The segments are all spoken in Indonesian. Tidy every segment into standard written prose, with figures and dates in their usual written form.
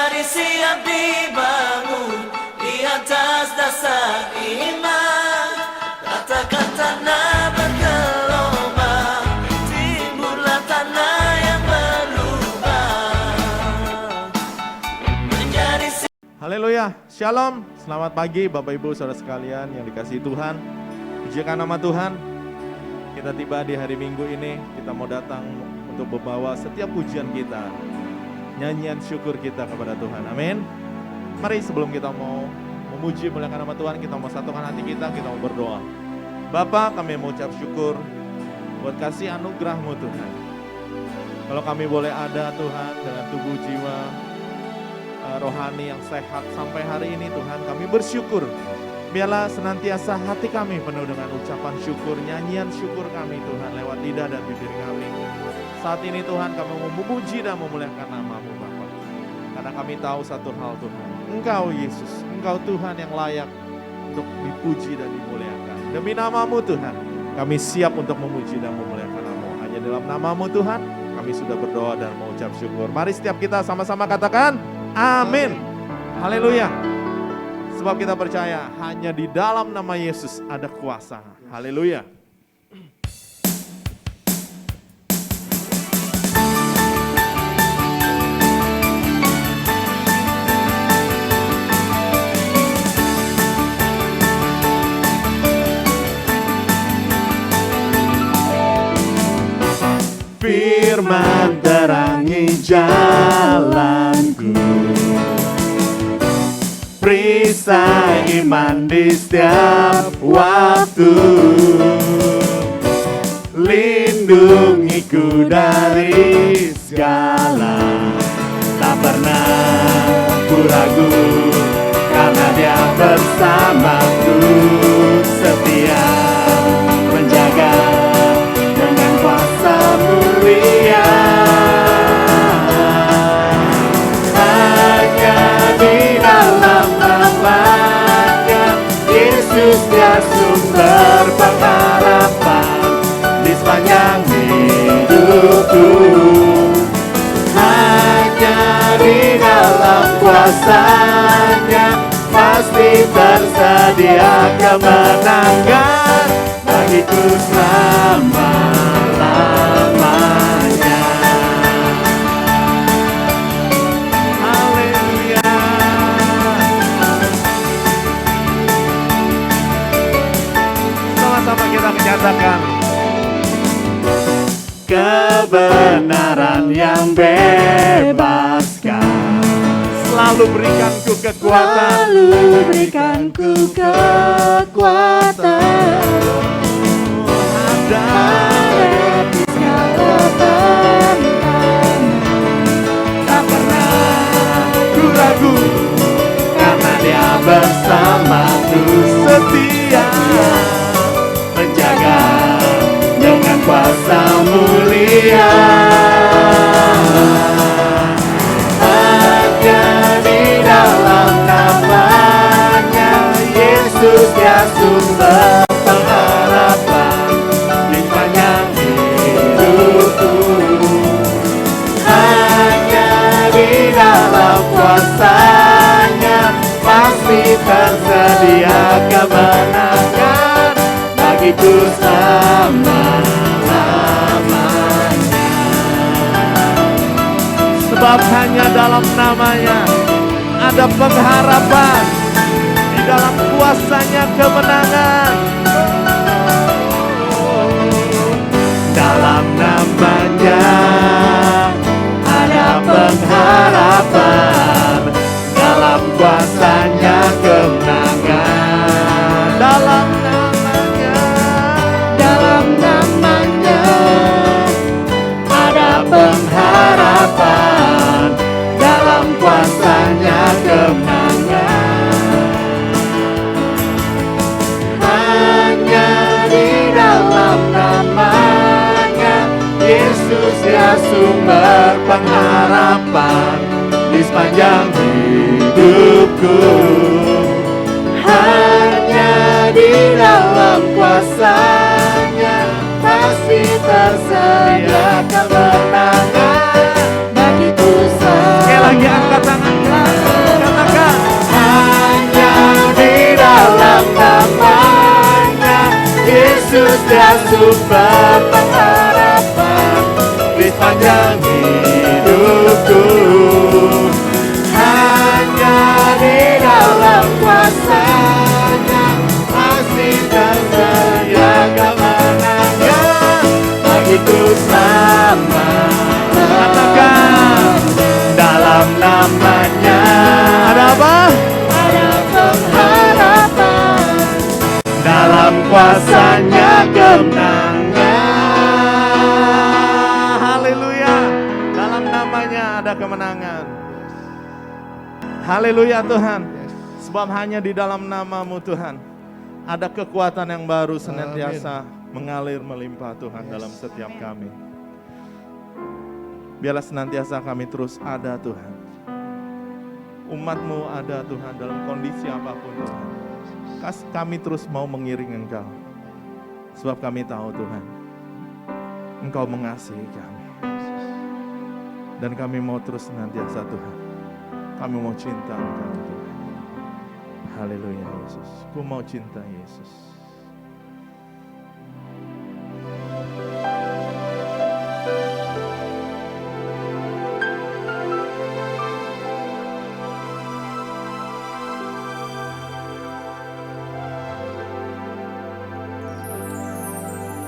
menjadi siap dibangun di atas dasar iman. Katakan tanah bergelombang, timbullah tanah yang berubah menjadi Haleluya, Shalom, selamat pagi Bapak Ibu Saudara sekalian yang dikasihi Tuhan. Pujikan nama Tuhan. Kita tiba di hari Minggu ini, kita mau datang untuk membawa setiap pujian kita, nyanyian syukur kita kepada Tuhan. Amin. Mari sebelum kita mau memuji muliakan nama Tuhan, kita mau satukan hati kita mau berdoa. Bapa, kami mau ucap syukur buat kasih anugerah-Mu Tuhan. Kalau kami boleh ada Tuhan dengan tubuh jiwa rohani yang sehat sampai hari ini Tuhan, kami bersyukur. Biarlah senantiasa hati kami penuh dengan ucapan syukur, nyanyian syukur kami Tuhan lewat lidah dan bibir kami. Saat ini Tuhan kami mau memuji dan memuliakan nama-Mu Bapa. Karena kami tahu satu hal Tuhan, Engkau Yesus, Engkau Tuhan yang layak untuk dipuji dan dimuliakan. Demi nama-Mu Tuhan, kami siap untuk memuji dan memuliakan nama-Mu. Hanya dalam nama-Mu Tuhan, kami sudah berdoa dan mengucap syukur. Mari setiap kita sama-sama katakan, amin. Haleluya. Sebab kita percaya hanya di dalam nama Yesus ada kuasa. Haleluya. Firman terangi jalanku, perisai iman di setiap waktu, lindungiku dari segala. Tak pernah ku ragu karena Dia bersamaku, setia menjaga dengan kuasa mulia. Hanya di dalam namanya Yesus Dia sumber pengharapan di sepanjang hidupku. Hanya di dalam kuasa-Nya pasti tersedia kemenangan bagiku selama-lamanya. Haleluya. Sama-sama kita menyatakan kebenaran yang bebaskan, selalu berikanku kekuatan, selalu berikanku kekuatan, hadapi segala tantangan. tak pernah ku ragu karena Dia bersamaku, setia menjaga dengan kuasa mulia. Hanya di dalam namanya Yesus Dia sumber pengharapan di sepanjang hidupku. Hanya di dalam kuasa-Nya pasti tersedia kemenangan bagiku selama-lamanya. Sebab hanya dalam namanya ada pengharapan, di dalam kuasa-Nya kemenangan. Dalam namanya ada pengharapan, dalam kuasa-Nya kemenangan. Dalam namanya ada pengharapan, dalam kuasa-Nya kemenangan. Hanya di dalam namanya Yesus Dia sumber pengharapan di sepanjang hidupku. Hanya di dalam kuasa-Nya pasti tersedia kemenangan bagiku. Sekali lagi angkat tangan. untuk berpengharapan di sepanjang hidupku. Hanya di dalam kuasa-Nya masih tersedia kemenangan bagiku selama. Katakan, dalam namanya ada apa? Ada pengharapan. Dalam kuasa-Nya kemenangan. Haleluya. Dalam namanya ada kemenangan. Haleluya Tuhan. Sebab hanya di dalam nama-Mu Tuhan ada kekuatan yang baru senantiasa mengalir melimpah Tuhan dalam setiap kami. Biarlah senantiasa kami terus ada Tuhan. Umat-Mu ada Tuhan dalam kondisi apapun Tuhan. Kami terus mau mengiring Engkau. Sebab kami tahu Tuhan, Engkau mengasihi kami. Dan kami mau terus senantiasa Tuhan. Kami mau cinta Engkau Tuhan. Haleluya Yesus. Ku mau cinta Yesus.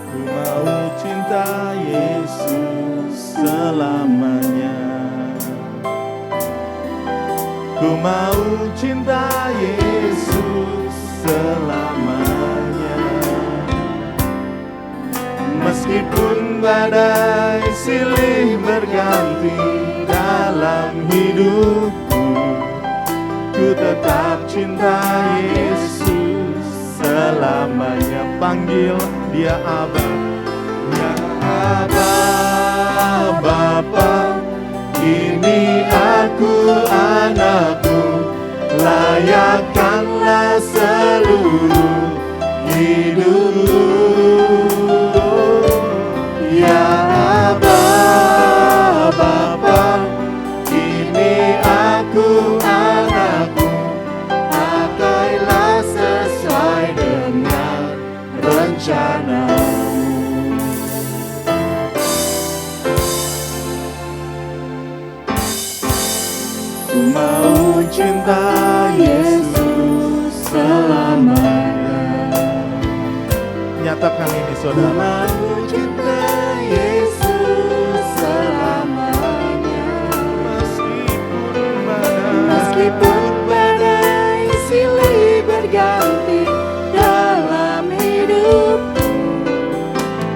Ku mau cinta Yesus selamanya. Ku mau cinta Yesus selamanya. Meskipun badai silih berganti dalam hidupku, ku tetap cinta Yesus selamanya. Panggil Dia Aba, ya Aba, Bapa, ini aku anakmu, layakkanlah seluruh hidupku. Ya Aba, Bapa, ini aku anakmu, pakailah sesuai dengan rencanamu. Ku mau cinta Yesus selamanya. Nyatakan ini saudara. Ku mau cinta Yesus selamanya. Meskipun badai silih berganti dalam hidupku,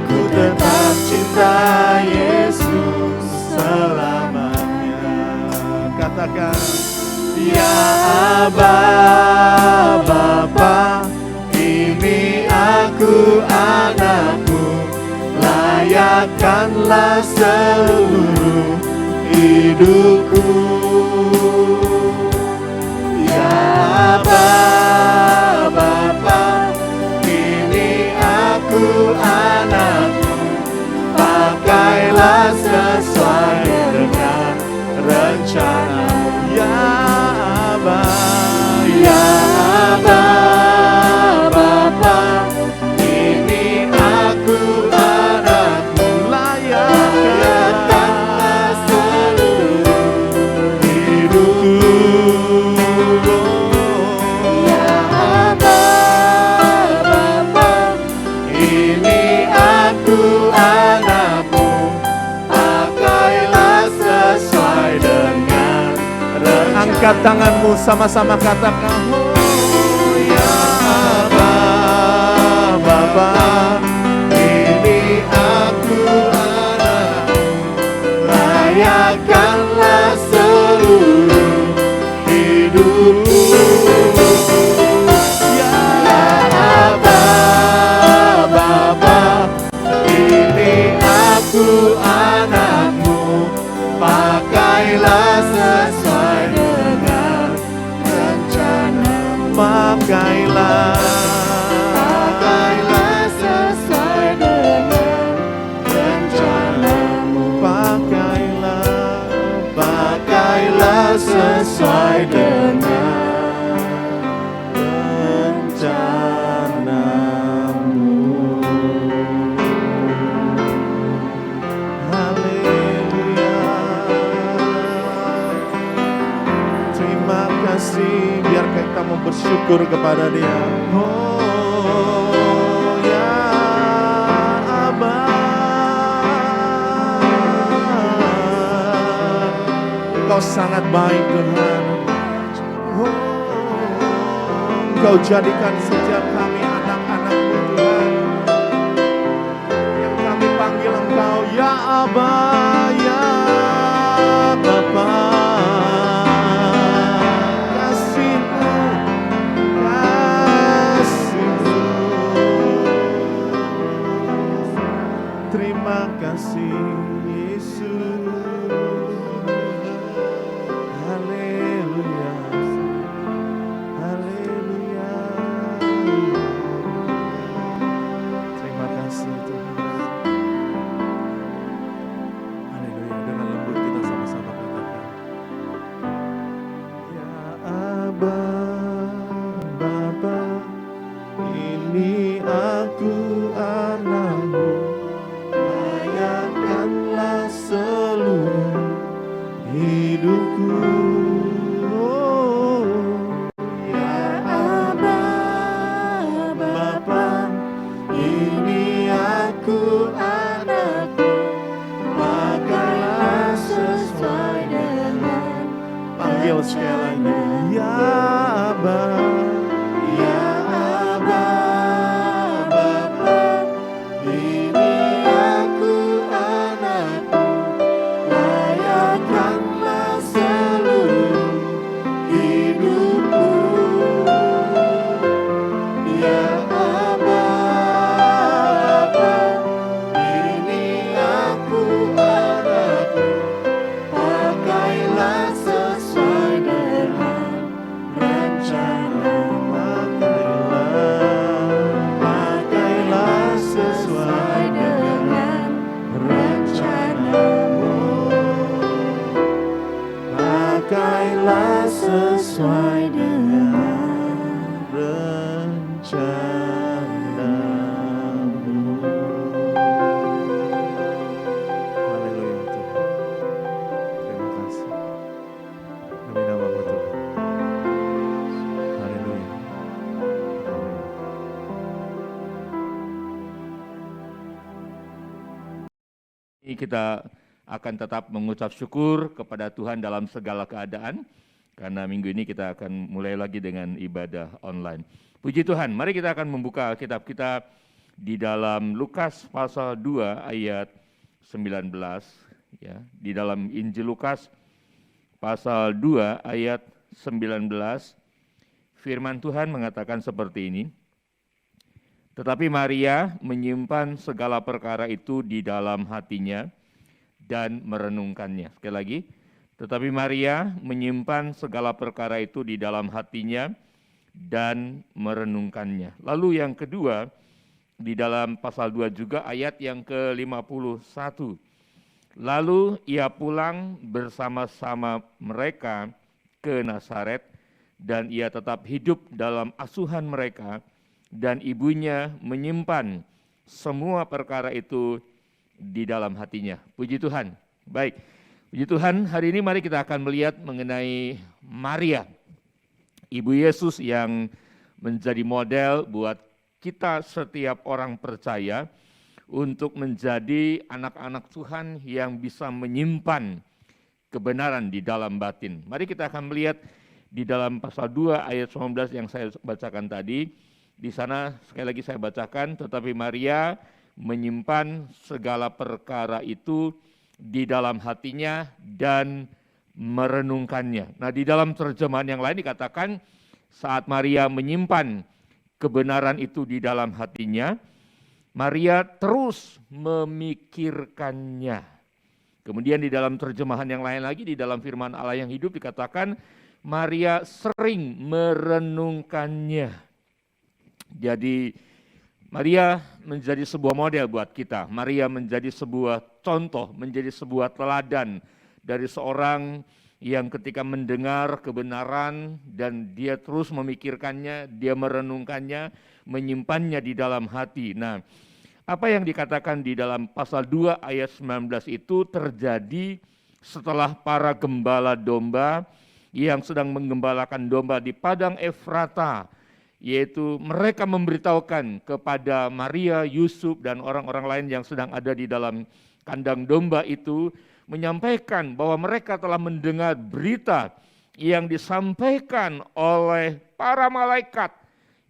ku tetap cinta Yesus selamanya. Katakan, ya Aba, Bapa, ini aku anakmu, layakkanlah seluruh hidupku. Ya Aba, Bapa, ini aku anakmu, pakailah sesuai dengan rencanamu. Ya Aba, ya Aba, Bapa, ini aku anakmu, layakkanlah seluruh hidupku. Ya Aba, Bapa, ini aku anakmu, pakailah sesuai dengan rencana. Angkat tanganmu sama-sama katakan, oh ya Aba, Bapa, ini aku anakmu, layakkanlah seluruh hidupku. Ya Aba, Bapa, ini aku anakmu, pakailah sesuai dengan rencana. Pakailah sesuai dengan rencanamu. Pakailah sesuai dengan rencanamu. kasih, biar kita mau bersyukur kepada Dia. Oh ya Aba, Engkau sangat baik Tuhan. Oh, Engkau jadikan setiap kami anak-anak-Mu Tuhan, yang kami panggil Engkau ya Aba, ya Bapa. Kasih-Mu, kasih-Mu. Terima kasih Yesus. Haleluya, haleluya. Terima kasih Tuhan. Haleluya. Dengan lembut kita sama-sama katakan, ya Aba, Bapa, ini aku anak-Mu, layankanlah seluruh hidupku. Oh, ya Aba, Bapa, ini aku anak-Mu, pakailah sesuai dengan panggil sekali lagi, ya Aba, ya Aba, Bapa, ini aku anak-Mu, layakkanlah seluruh hidupku. Ya Aba, Bapa, ini aku anak-Mu, pakailah sesuai dengan rencana. Pakailah sesuai dengan rencana-Mu. Pakailah sesuai dengan rencana-Mu. Haleluya Tuhan. Terima kasih. Demi nama-Mu Tuhan. Haleluya. Ini kita akan tetap mengucap syukur kepada Tuhan dalam segala keadaan, karena minggu ini kita akan mulai lagi dengan ibadah online. Puji Tuhan, mari kita akan membuka kitab kita di dalam Lukas pasal 2 ayat 19, ya, di dalam Injil Lukas pasal 2 ayat 19, firman Tuhan mengatakan seperti ini. Tetapi Maria menyimpan segala perkara itu di dalam hatinya dan merenungkannya. Sekali lagi, tetapi Maria menyimpan segala perkara itu di dalam hatinya dan merenungkannya. Lalu yang kedua, di dalam pasal 2 juga ayat yang ke-51. Lalu ia pulang bersama-sama mereka ke Nazaret, dan ia tetap hidup dalam asuhan mereka, dan ibunya menyimpan semua perkara itu di dalam hatinya. Puji Tuhan. Baik, puji Tuhan, hari ini mari kita akan melihat mengenai Maria, Ibu Yesus yang menjadi model buat kita setiap orang percaya untuk menjadi anak-anak Tuhan yang bisa menyimpan kebenaran di dalam batin. Mari kita akan melihat di dalam pasal 2 ayat 19 yang saya bacakan tadi. Di sana sekali lagi saya bacakan, tetapi Maria menyimpan segala perkara itu di dalam hatinya dan merenungkannya. Nah, di dalam terjemahan yang lain dikatakan saat Maria menyimpan kebenaran itu di dalam hatinya, Maria terus memikirkannya. Kemudian di dalam terjemahan yang lain lagi, di dalam firman Allah yang hidup dikatakan Maria sering merenungkannya. Jadi Maria menjadi sebuah model buat kita. Maria menjadi sebuah contoh, menjadi sebuah teladan dari seorang yang ketika mendengar kebenaran dan dia terus memikirkannya, dia merenungkannya, menyimpannya di dalam hati. Nah, apa yang dikatakan di dalam pasal 2 ayat 19 itu terjadi setelah para gembala domba yang sedang menggembalakan domba di padang Efrata, yaitu mereka memberitahukan kepada Maria, Yusuf, dan orang-orang lain yang sedang ada di dalam kandang domba itu, menyampaikan bahwa mereka telah mendengar berita yang disampaikan oleh para malaikat.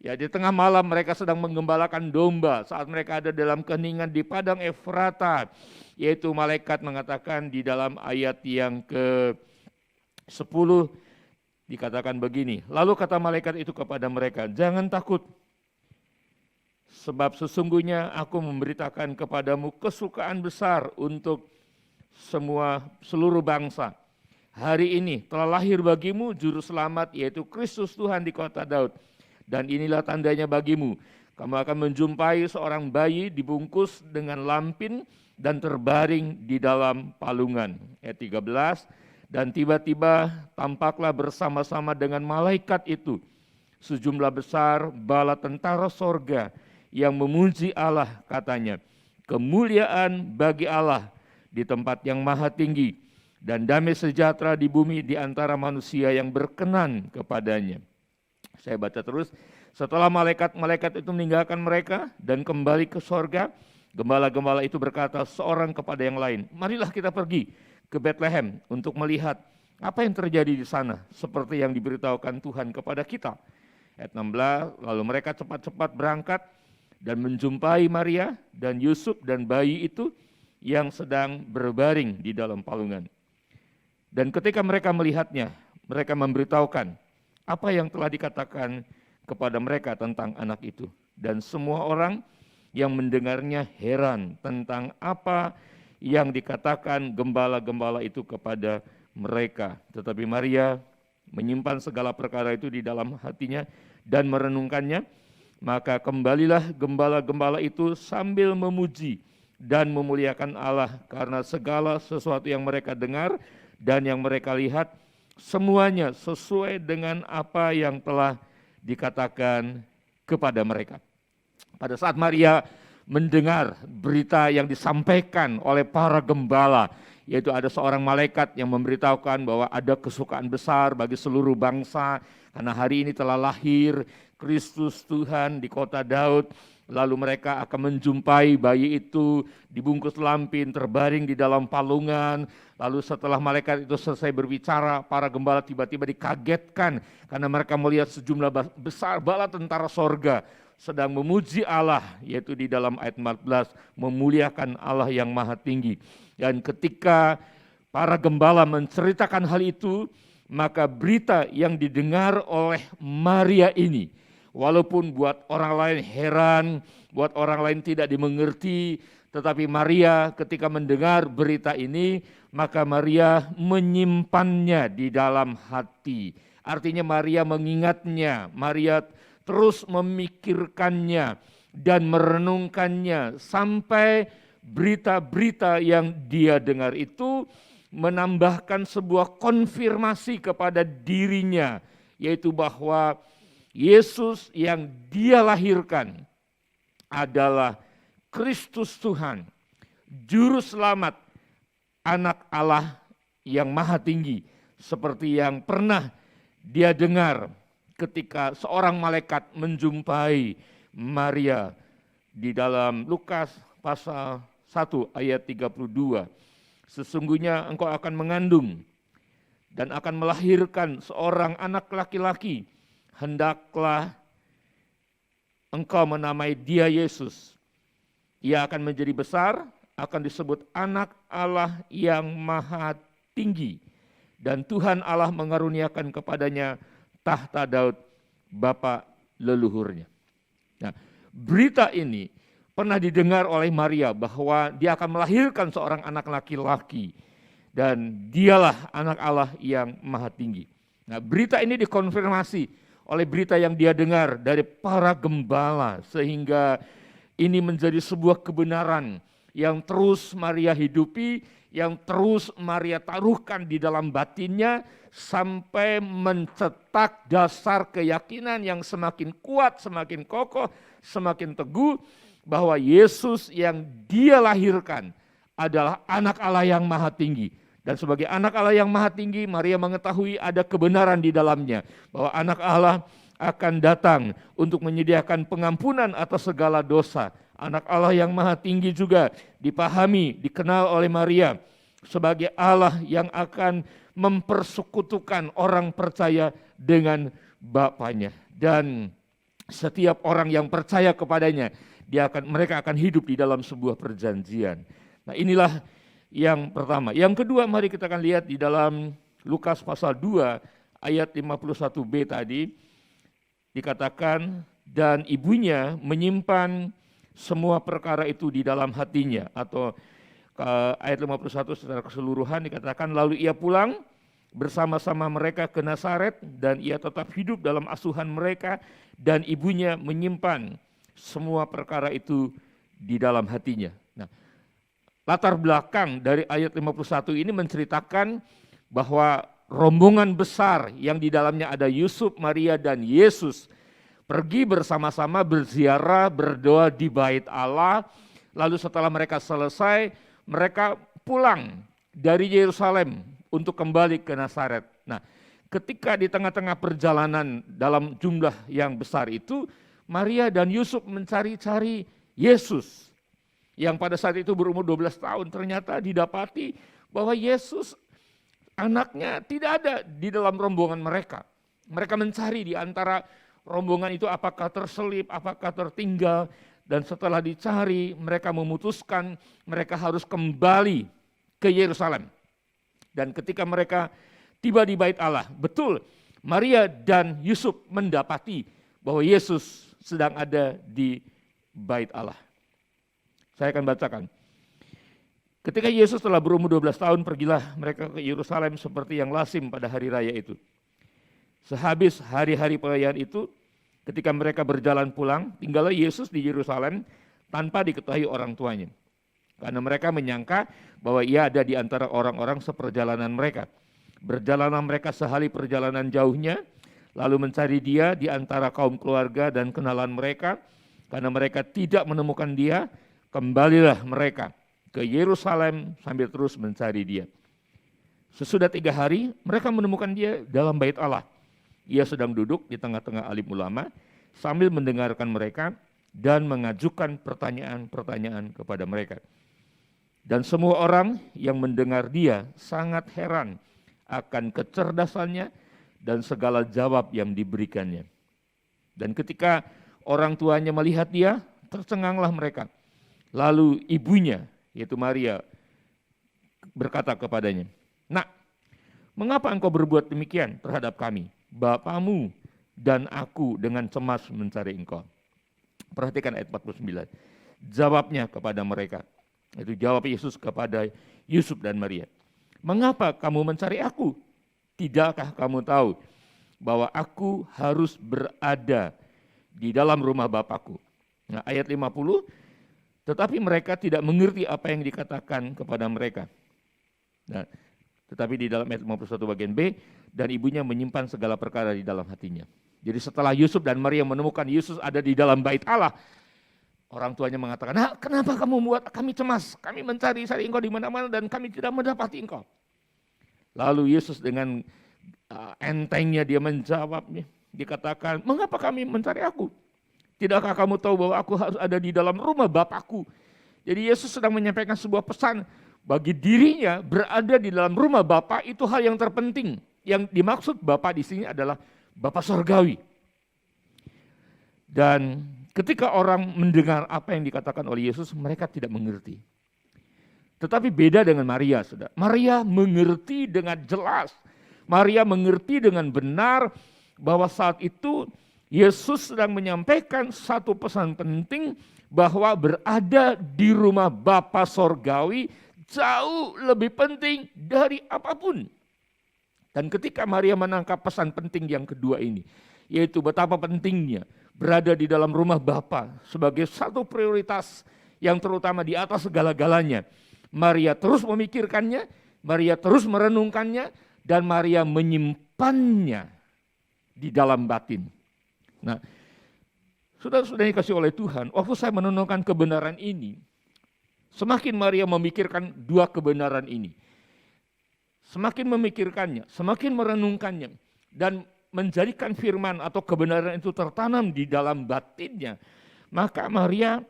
Ya, di tengah malam mereka sedang menggembalakan domba saat mereka ada dalam keheningan di padang Efrata, yaitu malaikat mengatakan di dalam ayat yang ke-10 dikatakan begini, lalu kata malaikat itu kepada mereka, jangan takut, sebab sesungguhnya aku memberitakan kepadamu kesukaan besar untuk seluruh bangsa. Hari ini telah lahir bagimu juru selamat, yaitu Kristus Tuhan di kota Daud. Dan inilah tandanya bagimu, kamu akan menjumpai seorang bayi dibungkus dengan lampin dan terbaring di dalam palungan. Ayat 13, dan tiba-tiba tampaklah bersama-sama dengan malaikat itu sejumlah besar bala tentara sorga yang memuji Allah, katanya, kemuliaan bagi Allah di tempat yang maha tinggi, dan damai sejahtera di bumi di antara manusia yang berkenan kepadanya. Saya baca terus, setelah malaikat-malaikat itu meninggalkan mereka dan kembali ke sorga, gembala-gembala itu berkata seorang kepada yang lain, marilah kita pergi ke Bethlehem untuk melihat apa yang terjadi di sana, seperti yang diberitahukan Tuhan kepada kita. Ayat 16, lalu mereka cepat-cepat berangkat dan menjumpai Maria dan Yusuf dan bayi itu yang sedang berbaring di dalam palungan. Dan ketika mereka melihatnya, mereka memberitahukan apa yang telah dikatakan kepada mereka tentang anak itu. Dan semua orang yang mendengarnya heran tentang apa yang dikatakan gembala-gembala itu kepada mereka. Tetapi Maria menyimpan segala perkara itu di dalam hatinya dan merenungkannya. Maka kembalilah gembala-gembala itu sambil memuji dan memuliakan Allah karena segala sesuatu yang mereka dengar dan yang mereka lihat, semuanya sesuai dengan apa yang telah dikatakan kepada mereka. Pada saat Maria mendengar berita yang disampaikan oleh para gembala, yaitu ada seorang malaikat yang memberitahukan bahwa ada kesukaan besar bagi seluruh bangsa, karena hari ini telah lahir Kristus Tuhan di kota Daud. Lalu mereka akan menjumpai bayi itu dibungkus lampin, terbaring di dalam palungan. Lalu setelah malaikat itu selesai berbicara, para gembala tiba-tiba dikagetkan karena mereka melihat sejumlah besar bala tentara sorga sedang memuji Allah, yaitu di dalam ayat 14, memuliakan Allah yang maha tinggi. Dan ketika para gembala menceritakan hal itu, maka berita yang didengar oleh Maria ini, walaupun buat orang lain heran, buat orang lain tidak dimengerti, tetapi Maria ketika mendengar berita ini, maka Maria menyimpannya di dalam hati. Artinya Maria mengingatnya, Maria terus memikirkannya dan merenungkannya sampai berita-berita yang dia dengar itu menambahkan sebuah konfirmasi kepada dirinya, yaitu bahwa Yesus yang dia lahirkan adalah Kristus Tuhan, Juru Selamat, Anak Allah yang maha tinggi, seperti yang pernah dia dengar ketika seorang malaikat menjumpai Maria di dalam Lukas pasal 1 ayat 32. Sesungguhnya engkau akan mengandung dan akan melahirkan seorang anak laki-laki, hendaklah engkau menamai dia Yesus. Ia akan menjadi besar, akan disebut anak Allah yang maha tinggi. Dan Tuhan Allah mengaruniakan kepadanya tahta Daud, bapa leluhurnya. Nah, berita ini pernah didengar oleh Maria bahwa dia akan melahirkan seorang anak laki-laki. Dan dialah anak Allah yang maha tinggi. Nah, berita ini dikonfirmasi oleh berita yang dia dengar dari para gembala, sehingga ini menjadi sebuah kebenaran yang terus Maria hidupi, yang terus Maria taruhkan di dalam batinnya sampai mencetak dasar keyakinan yang semakin kuat, semakin kokoh, semakin teguh bahwa Yesus yang dia lahirkan adalah anak Allah yang maha tinggi Dan sebagai anak Allah yang maha tinggi, Maria mengetahui ada kebenaran di dalamnya, bahwa anak Allah akan datang untuk menyediakan pengampunan atas segala dosa. Anak Allah yang maha tinggi juga dipahami, dikenal oleh Maria sebagai Allah yang akan mempersekutukan orang percaya dengan Bapaknya. Dan setiap orang yang percaya kepadanya, mereka akan hidup di dalam sebuah perjanjian. Nah, inilah yang pertama. Yang kedua, mari kita akan lihat di dalam Lukas pasal 2 ayat 51b tadi, dikatakan, dan ibunya menyimpan semua perkara itu di dalam hatinya. Atau ayat 51 secara keseluruhan dikatakan, lalu ia pulang bersama-sama mereka ke Nazaret, dan ia tetap hidup dalam asuhan mereka, dan ibunya menyimpan semua perkara itu di dalam hatinya. Nah, latar belakang dari ayat 51 ini menceritakan bahwa rombongan besar yang di dalamnya ada Yusuf, Maria, dan Yesus pergi bersama-sama berziarah, berdoa di Bait Allah. Lalu setelah mereka selesai, mereka pulang dari Yerusalem untuk kembali ke Nazaret. Nah, ketika di tengah-tengah perjalanan dalam jumlah yang besar itu, Maria dan Yusuf mencari-cari Yesus yang pada saat itu berumur 12 tahun. Ternyata didapati bahwa Yesus anaknya tidak ada di dalam rombongan mereka. Mereka mencari di antara rombongan itu apakah terselip, apakah tertinggal. Dan setelah dicari, mereka memutuskan mereka harus kembali ke Yerusalem. Dan ketika mereka tiba di Bait Allah, betul Maria dan Yusuf mendapati bahwa Yesus sedang ada di Bait Allah. Saya akan bacakan. Ketika Yesus telah berumur 12 tahun, pergilah mereka ke Yerusalem seperti yang lazim pada hari raya itu. Sehabis hari-hari perayaan itu, ketika mereka berjalan pulang, tinggallah Yesus di Yerusalem tanpa diketahui orang tuanya. Karena mereka menyangka bahwa ia ada di antara orang-orang seperjalanan mereka. Berjalanlah mereka sehari perjalanan jauhnya, lalu mencari dia di antara kaum keluarga dan kenalan mereka. Karena mereka tidak menemukan dia, kembalilah mereka ke Yerusalem sambil terus mencari dia. Sesudah 3 hari, mereka menemukan dia dalam Bait Allah. Ia sedang duduk di tengah-tengah alim ulama sambil mendengarkan mereka dan mengajukan pertanyaan-pertanyaan kepada mereka. Dan semua orang yang mendengar dia sangat heran akan kecerdasannya dan segala jawab yang diberikannya. Dan ketika orang tuanya melihat dia, tercenganglah mereka. Lalu ibunya, yaitu Maria, berkata kepadanya, "Nak, mengapa engkau berbuat demikian terhadap kami? Bapamu dan aku dengan cemas mencari engkau." Perhatikan ayat 49. Jawabnya kepada mereka, itu jawab Yesus kepada Yusuf dan Maria. "Mengapa kamu mencari aku? Tidakkah kamu tahu bahwa aku harus berada di dalam rumah Bapakku?" Nah, ayat 50, tetapi mereka tidak mengerti apa yang dikatakan kepada mereka. Nah, tetapi di dalam ayat 51 bagian B, dan ibunya menyimpan segala perkara di dalam hatinya. Jadi setelah Yusuf dan Maria menemukan Yesus ada di dalam Bait Allah, orang tuanya mengatakan, "Nah, kenapa kamu membuat kami cemas? Kami mencari-cari engkau di mana-mana dan kami tidak mendapati engkau." Lalu Yesus dengan entengnya dia menjawabnya, dikatakan, "Mengapa kami mencari aku? Tidakkah kamu tahu bahwa aku harus ada di dalam rumah Bapakku?" Jadi Yesus sedang menyampaikan sebuah pesan bagi dirinya berada di dalam rumah Bapa itu hal yang terpenting. Yang dimaksud Bapa di sini adalah Bapa Surgawi. Dan ketika orang mendengar apa yang dikatakan oleh Yesus, mereka tidak mengerti. Tetapi beda dengan Maria, saudara. Maria mengerti dengan jelas. Maria mengerti dengan benar bahwa saat itu Yesus sedang menyampaikan satu pesan penting bahwa berada di rumah Bapa Surgawi jauh lebih penting dari apapun. Dan ketika Maria menangkap pesan penting yang kedua ini, yaitu betapa pentingnya berada di dalam rumah Bapa sebagai satu prioritas yang terutama di atas segala-galanya, Maria terus memikirkannya, Maria terus merenungkannya, dan Maria menyimpannya di dalam batin. Nah, saudara-saudara yang dikasihi oleh Tuhan, waktu saya merenungkan kebenaran ini, semakin Maria memikirkan dua kebenaran ini, semakin memikirkannya, semakin merenungkannya, dan menjadikan firman atau kebenaran itu tertanam di dalam batinnya, maka Maria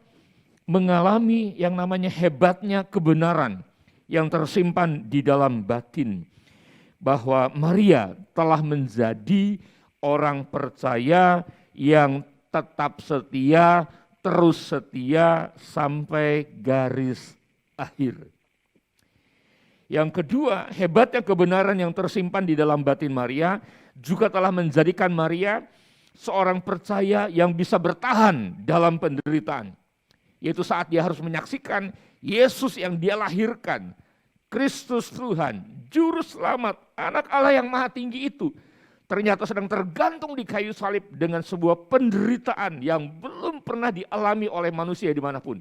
mengalami yang namanya hebatnya kebenaran yang tersimpan di dalam batin. Bahwa Maria telah menjadi orang percaya yang tetap setia, terus setia sampai garis akhir. Yang kedua, hebatnya kebenaran yang tersimpan di dalam batin Maria juga telah menjadikan Maria seorang percaya yang bisa bertahan dalam penderitaan. Yaitu saat dia harus menyaksikan Yesus yang dia lahirkan, Kristus Tuhan, Juru Selamat, Anak Allah yang Maha Tinggi itu, ternyata sedang tergantung di kayu salib dengan sebuah penderitaan yang belum pernah dialami oleh manusia dimanapun.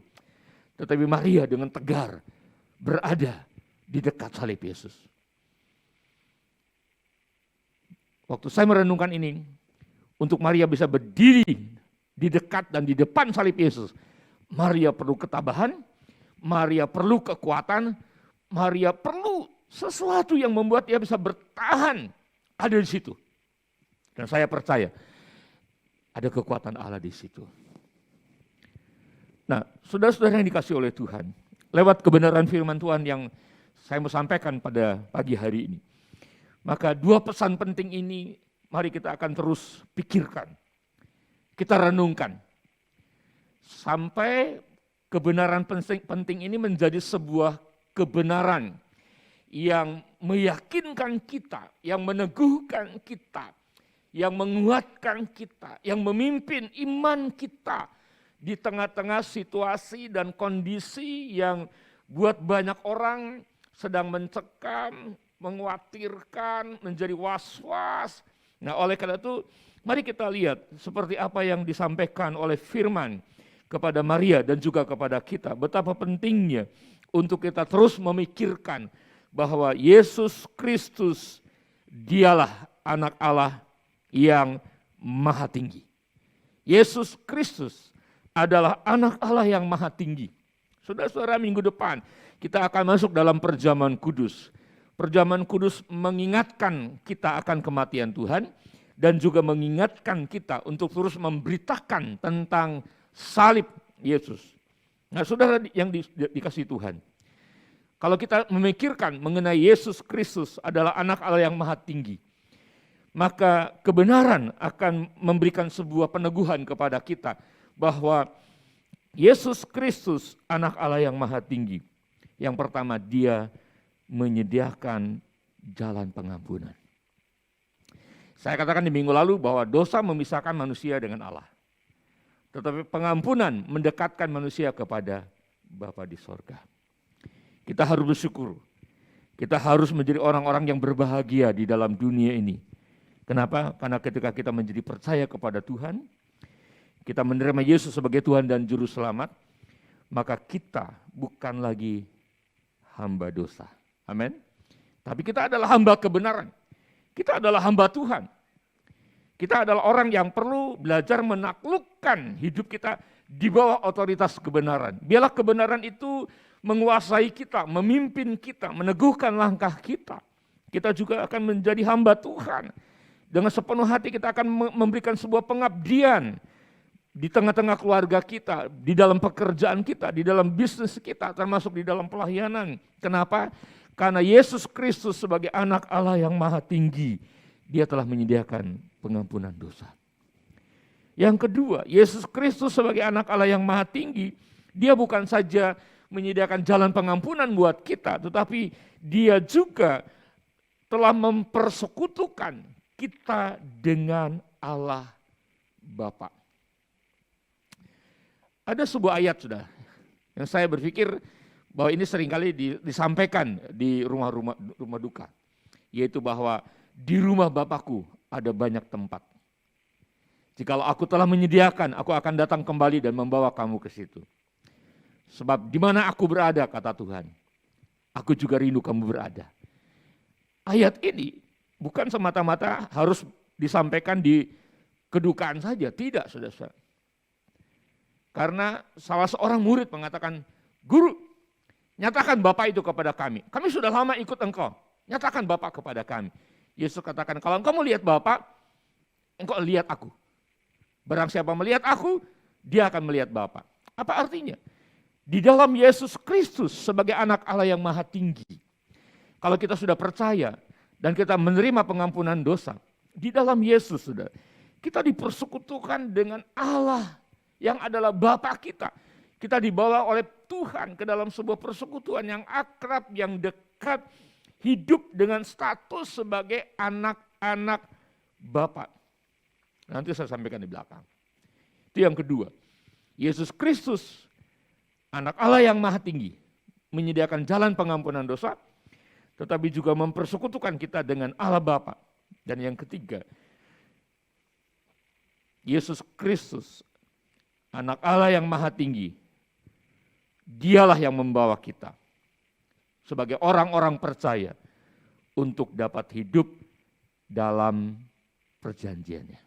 Tetapi Maria dengan tegar berada di dekat salib Yesus. Waktu saya merenungkan ini, untuk Maria bisa berdiri di dekat dan di depan salib Yesus, Maria perlu ketabahan, Maria perlu kekuatan, Maria perlu sesuatu yang membuat dia bisa bertahan ada di situ. Dan saya percaya ada kekuatan Allah di situ. Nah, saudara-saudara yang dikasihi oleh Tuhan, lewat kebenaran firman Tuhan yang saya mau sampaikan pada pagi hari ini, maka dua pesan penting ini mari kita akan terus pikirkan, kita renungkan, sampai kebenaran penting ini menjadi sebuah kebenaran yang meyakinkan kita, yang meneguhkan kita, yang menguatkan kita, yang memimpin iman kita di tengah-tengah situasi dan kondisi yang buat banyak orang sedang mencekam, mengkhawatirkan, menjadi was-was. Nah, oleh karena itu mari kita lihat seperti apa yang disampaikan oleh firman kepada Maria dan juga kepada kita, betapa pentingnya untuk kita terus memikirkan bahwa Yesus Kristus dialah Anak Allah yang Maha Tinggi. Yesus Kristus adalah Anak Allah yang Maha Tinggi. Saudara-saudara, minggu depan kita akan masuk dalam perjamuan kudus. Perjamuan kudus mengingatkan kita akan kematian Tuhan dan juga mengingatkan kita untuk terus memberitakan tentang salib Yesus. Nah, saudara yang dikasihi Tuhan, kalau kita memikirkan mengenai Yesus Kristus adalah Anak Allah yang Maha Tinggi, maka kebenaran akan memberikan sebuah peneguhan kepada kita bahwa Yesus Kristus Anak Allah yang Maha Tinggi. Yang pertama, Dia menyediakan jalan pengampunan. Saya katakan di minggu lalu bahwa dosa memisahkan manusia dengan Allah. Tetapi pengampunan mendekatkan manusia kepada Bapa di sorga. Kita harus bersyukur. Kita harus menjadi orang-orang yang berbahagia di dalam dunia ini. Kenapa? Karena ketika kita menjadi percaya kepada Tuhan, kita menerima Yesus sebagai Tuhan dan Juru Selamat, maka kita bukan lagi hamba dosa. Amin. Tapi kita adalah hamba kebenaran. Kita adalah hamba Tuhan. Kita adalah orang yang perlu belajar menaklukkan hidup kita di bawah otoritas kebenaran. Biarlah kebenaran itu menguasai kita, memimpin kita, meneguhkan langkah kita. Kita juga akan menjadi hamba Tuhan. Dengan sepenuh hati kita akan memberikan sebuah pengabdian di tengah-tengah keluarga kita, di dalam pekerjaan kita, di dalam bisnis kita, termasuk di dalam pelayanan. Kenapa? Karena Yesus Kristus sebagai Anak Allah yang Maha Tinggi, Dia telah menyediakan pengampunan dosa. Yang kedua, Yesus Kristus sebagai Anak Allah yang Maha Tinggi, Dia bukan saja menyediakan jalan pengampunan buat kita, tetapi Dia juga telah mempersekutukan kita dengan Allah Bapa. Ada sebuah ayat sudah yang saya berpikir bahwa ini seringkali disampaikan di rumah duka, yaitu bahwa di rumah Bapakku ada banyak tempat. Jikalau aku telah menyediakan, aku akan datang kembali dan membawa kamu ke situ. Sebab di mana aku berada, kata Tuhan, aku juga rindu kamu berada. Ayat ini bukan semata-mata harus disampaikan di kedukaan saja, tidak, saudara. Karena salah seorang murid mengatakan, Guru, nyatakan Bapak itu kepada kami. Kami sudah lama ikut engkau. Nyatakan Bapa kepada kami. Yesus katakan, kalau engkau melihat Bapa, engkau lihat aku. Barang siapa melihat aku, dia akan melihat Bapa. Apa artinya? Di dalam Yesus Kristus sebagai anak Allah yang maha tinggi. Kalau kita sudah percaya dan kita menerima pengampunan dosa, di dalam Yesus sudah, kita dipersekutukan dengan Allah yang adalah Bapa kita. Kita dibawa oleh Tuhan ke dalam sebuah persekutuan yang akrab, yang dekat, hidup dengan status sebagai anak-anak Bapa. Nanti saya sampaikan di belakang. Itu yang kedua. Yesus Kristus, anak Allah yang maha tinggi, menyediakan jalan pengampunan dosa, tetapi juga mempersekutukan kita dengan Allah Bapa. Dan yang ketiga, Yesus Kristus, anak Allah yang maha tinggi, dialah yang membawa kita sebagai orang-orang percaya untuk dapat hidup dalam perjanjiannya.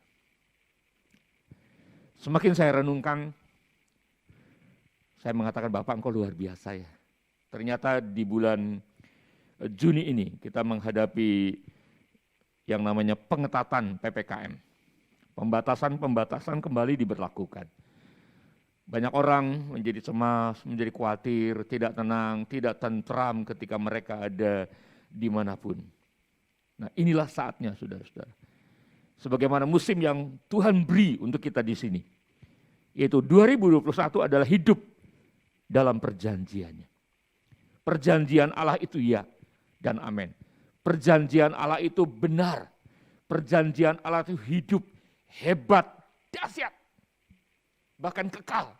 Semakin saya renungkan, saya mengatakan, Bapak engkau luar biasa ya. Ternyata di bulan Juni ini kita menghadapi yang namanya pengetatan PPKM. Pembatasan kembali diberlakukan. Banyak orang menjadi cemas, menjadi khawatir, tidak tenang, tidak tentram ketika mereka ada dimanapun. Nah inilah saatnya saudara-saudara. Sebagaimana musim yang Tuhan beri untuk kita di sini. Yaitu 2021 adalah hidup dalam perjanjiannya. Perjanjian Allah itu ya dan amin. Perjanjian Allah itu benar. Perjanjian Allah itu hidup, hebat, dahsyat. Bahkan kekal.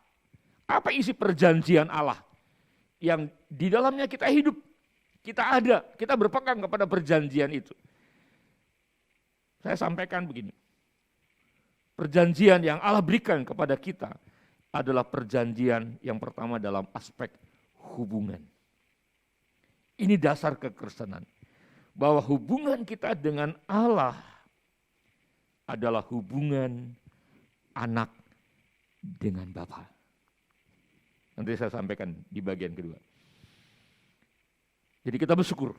Apa isi perjanjian Allah? Yang di dalamnya kita hidup, kita ada, kita berpegang kepada perjanjian itu. Saya sampaikan begini, perjanjian yang Allah berikan kepada kita adalah perjanjian yang pertama dalam aspek hubungan. Ini dasar kekristenan, bahwa hubungan kita dengan Allah adalah hubungan anak dengan Bapa. Nanti saya sampaikan di bagian kedua. Jadi kita bersyukur.